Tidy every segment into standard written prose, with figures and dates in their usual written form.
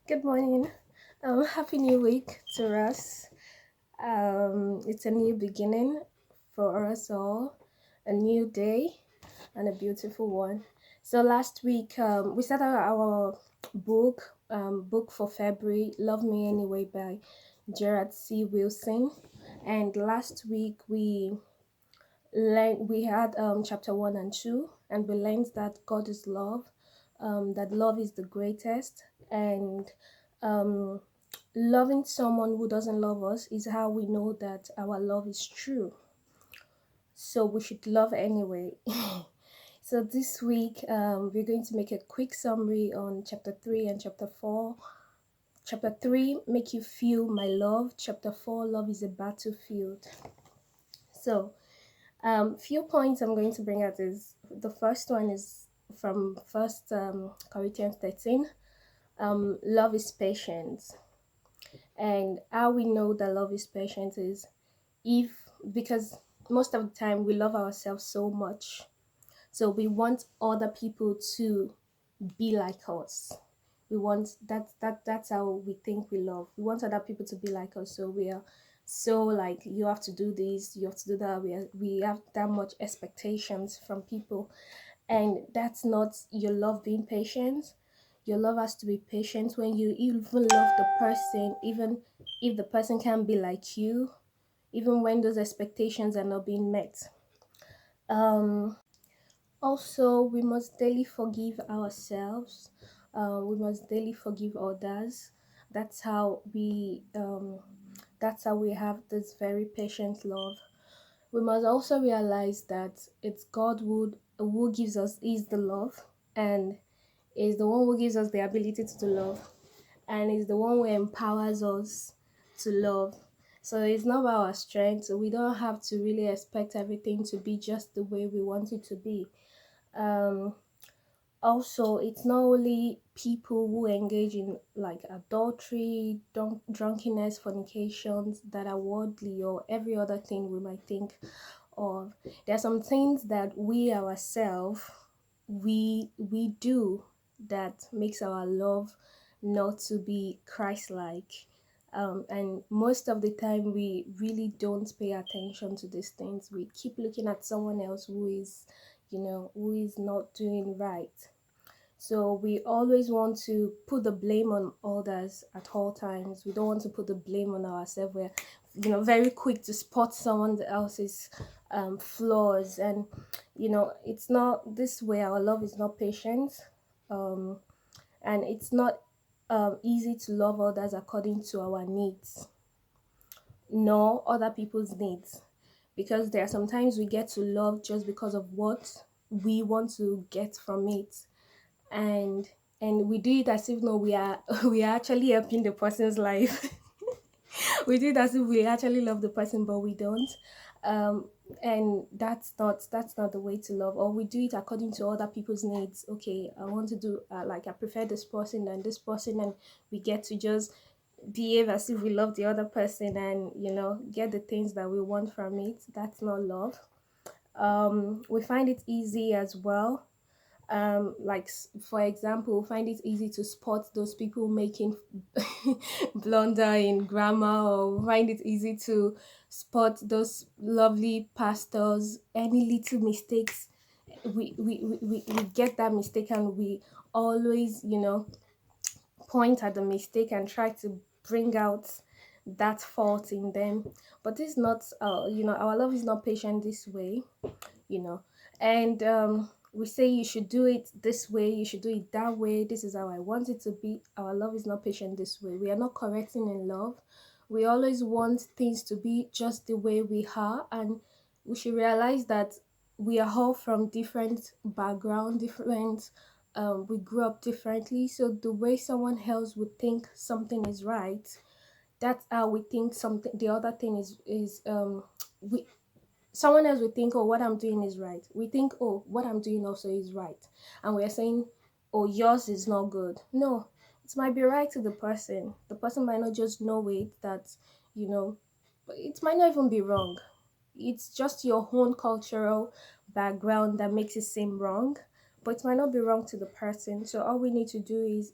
Good morning. Happy New Week to us. It's a new beginning for us all, a new day, and a beautiful one. So last week we started our book for February, "Love Me Anyway" by Gerard C. Wilson, and last week we had chapter 1 and 2, and we learned that God is love, that love is the greatest, and um, loving someone who doesn't love us is how we know that our love is true. So we should love anyway. So this week, we're going to make a quick summary on chapter 3 and chapter 4. Chapter 3, make you feel my love. Chapter 4, love is a battlefield. So, few points I'm going to bring out is the first one is from First Corinthians 13. Love is patience, and how we know that love is patient is if because most of the time we love ourselves so much, so we want other people to be like us. We want that's how we think we love. We want other people to be like us, so we are so like, you have to do this, you have to do that. We have that much expectations from people, and that's not your love being patient. Your love has to be patient when you even love the person, even if the person can be like you, even when those expectations are not being met. um Also, we must daily forgive ourselves. We must daily forgive others. That's how we have this very patient love. We must also realize that it's God who gives us is the love, and is the one who gives us the ability to love, and is the one who empowers us to love. So it's not about our strength. So we don't have to really expect everything to be just the way we want it to be. Um, Also, it's not only people who engage in like adultery, drunkenness, fornications that are worldly, or every other thing we might think of. There are some things that we ourselves we do that makes our love not to be Christ-like. And most of the time we really don't pay attention to these things. We keep looking at someone else who is not doing right. So we always want to put the blame on others at all times. We don't want to put the blame on ourselves. We're, very quick to spot someone else's flaws, and it's not this way. Our love is not patient, um, and it's not easy to love others according to our needs, nor other people's needs, because there are sometimes we get to love just because of what we want to get from it, and we do it as if no, we are we are actually helping the person's life. We do it as if we actually love the person, but we don't. um and that's not the way to love. Or we do it according to other people's needs. Okay, I want to do like, I prefer this person than this person, and we get to just behave as if we love the other person, and get the things that we want from it. That's not love. We find it easy as well, for example, find it easy to spot those people making blunder in grammar, or find it easy to spot those lovely pastors. Any little mistakes, we get that mistake, and we always point at the mistake and try to bring out that fault in them. But this is not, our love is not patient this way, you know and we say you should do it this way, you should do it that way, this is how I want it to be. Our love is not patient this way. We are not correcting in love. We always want things to be just the way we are, and we should realize that we are all from different background, different, we grew up differently. So the way someone else would think something is right, that's how we think something the other thing is we someone else will think, oh, what I'm doing is right. We think, oh, what I'm doing also is right. And we're saying, oh, yours is not good. No, it might be right to the person. The person might not just know it, that, you know, it might not even be wrong. It's just your own cultural background that makes it seem wrong, but it might not be wrong to the person. So all we need to do is,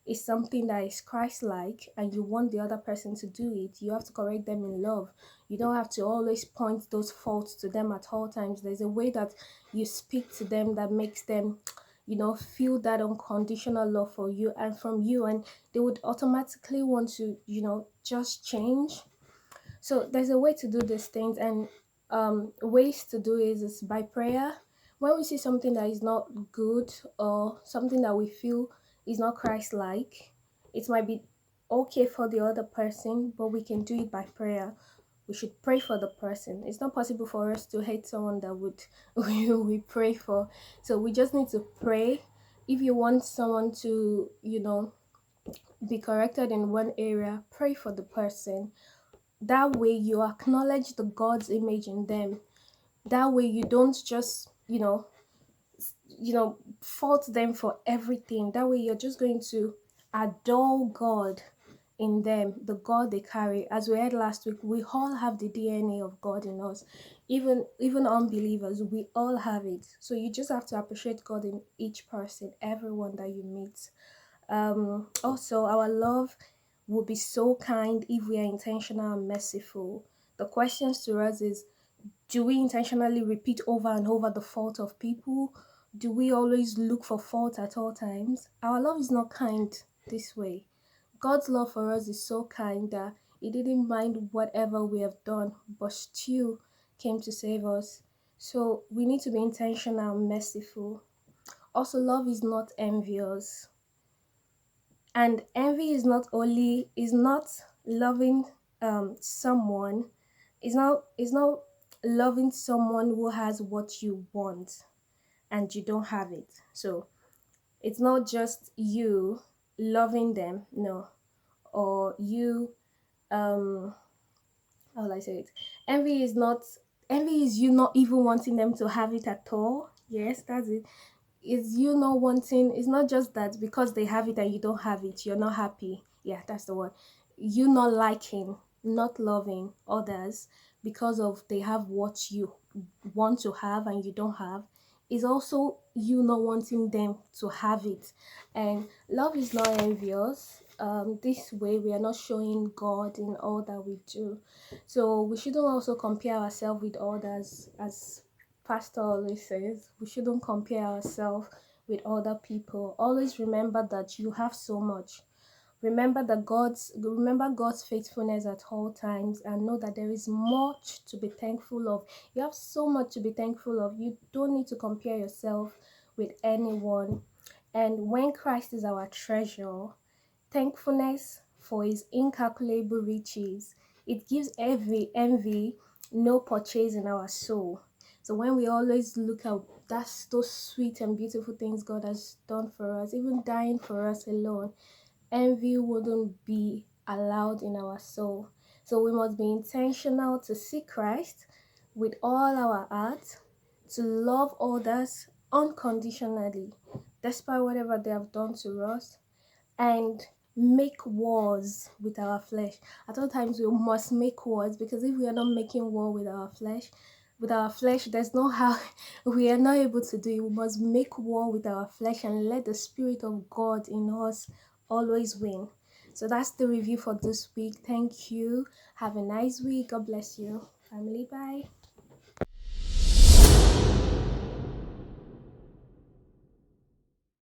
is something that is Christ-like and you want the other person to do it, you have to correct them in love. You don't have to always point those faults to them at all times. There's a way that you speak to them that makes them, feel that unconditional love for you and from you, and they would automatically want to, just change. So there's a way to do these things, and ways to do it is by prayer. When we see something that is not good or something that we feel is not Christ-like, it might be okay for the other person, but we can do it by prayer. We should pray for the person. It's not possible for us to hate someone that would we pray for. So we just need to pray. If you want someone to, be corrected in one area, pray for the person. That way you acknowledge the God's image in them. That way you don't just, fault them for everything. That way you're just going to adore God in them, the God they carry. As we heard last week, we all have the DNA of God in us. Even unbelievers, we all have it. So you just have to appreciate God in each person, everyone that you meet. Also, our love will be so kind if we are intentional and merciful. The questions to us is, do we intentionally repeat over and over the fault of people? Do we always look for fault at all times? Our love is not kind this way. God's love for us is so kind that He didn't mind whatever we have done, but still came to save us. So we need to be intentional and merciful. Also, love is not envious. And envy is not loving someone, is not loving someone who has what you want and you don't have it. So it's not just you loving them, no, or you how will I say it? Envy is not envy is you not even wanting them to have it at all. Yes, that's it. Is you not wanting, it's not just that because they have it and you don't have it, you're not happy. Yeah, that's the word. You not liking, not loving others because of they have what you want to have and you don't have, is also you not wanting them to have it. And love is not envious. This way we are not showing God in all that we do. So we shouldn't also compare ourselves with others. As Pastor always says, we shouldn't compare ourselves with other people. Always remember that you have so much. Remember God's faithfulness at all times, and know that there is much to be thankful of. You have so much to be thankful of. You don't need to compare yourself with anyone. And when Christ is our treasure, thankfulness for his incalculable riches, it gives every envy no purchase in our soul. So when we always look at those sweet and beautiful things God has done for us, even dying for us alone, envy wouldn't be allowed in our soul. So we must be intentional to seek Christ with all our heart, to love others unconditionally, despite whatever they have done to us, and make wars with our flesh. At all times, we must make wars, because if we are not making war with our flesh, there's no how we are not able to do it. We must make war with our flesh and let the Spirit of God in us always win. So that's the review for this week. Thank you. Have a nice week. God bless you. Family, bye.